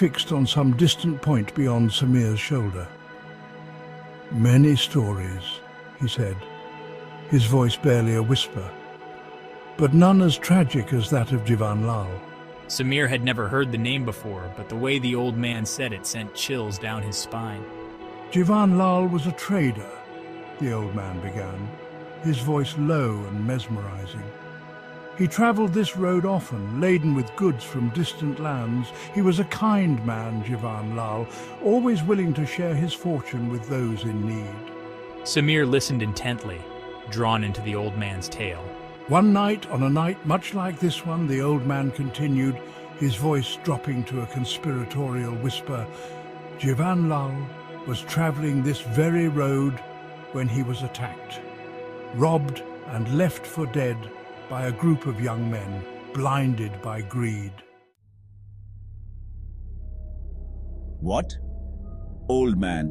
fixed on some distant point beyond Samir's shoulder. "Many stories," he said, his voice barely a whisper, but none as tragic as that of Jivan Lal. Samir had never heard the name before, but the way the old man said it sent chills down his spine. Jivan Lal was a trader, the old man began, his voice low and mesmerizing. He traveled this road often, laden with goods from distant lands. He was a kind man, Jivan Lal, always willing to share his fortune with those in need. Samir listened intently, drawn into the old man's tale. One night, on a night much like this one, the old man continued, his voice dropping to a conspiratorial whisper, Jivan Lal was traveling this very road when he was attacked, robbed and left for dead by a group of young men, blinded by greed. What? Old man.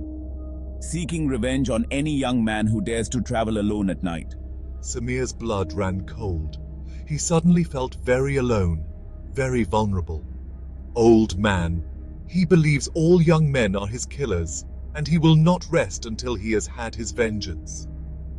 Seeking revenge on any young man who dares to travel alone at night. Samir's blood ran cold. He suddenly felt very alone, very vulnerable. Old man. He believes all young men are his killers, and he will not rest until he has had his vengeance.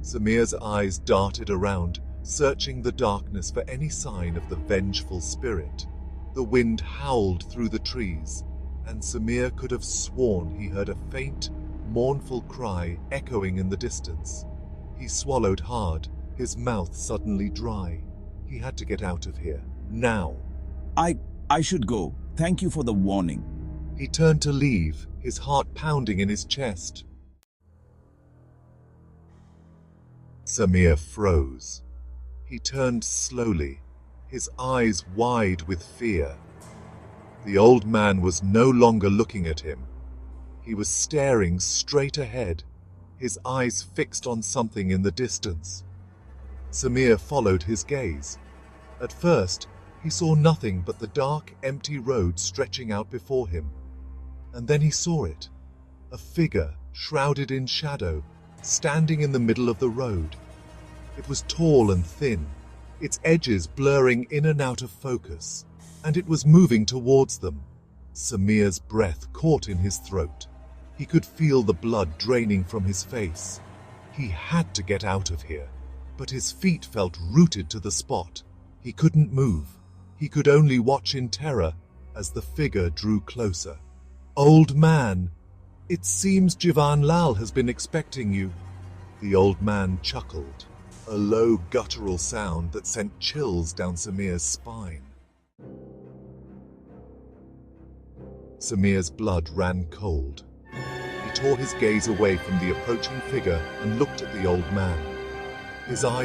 Samir's eyes darted around, searching the darkness for any sign of the vengeful spirit. The wind howled through the trees, and Samir could have sworn he heard a faint, mournful cry echoing in the distance. He swallowed hard, his mouth suddenly dry. He had to get out of here, now. I should go. Thank you for the warning. He turned to leave, his heart pounding in his chest. Samir froze. He turned slowly, his eyes wide with fear. The old man was no longer looking at him. He was staring straight ahead, his eyes fixed on something in the distance. Samir followed his gaze. At first, he saw nothing but the dark, empty road stretching out before him. And then he saw it, a figure shrouded in shadow, standing in the middle of the road. It was tall and thin, its edges blurring in and out of focus, and it was moving towards them. Samir's breath caught in his throat. He could feel the blood draining from his face. He had to get out of here, but his feet felt rooted to the spot. He couldn't move. He could only watch in terror as the figure drew closer. "Old man, it seems Jivan Lal has been expecting you." The old man chuckled, a low guttural sound that sent chills down Samir's spine. Samir's blood ran cold. He tore his gaze away from the approaching figure and looked at the old man. His eyes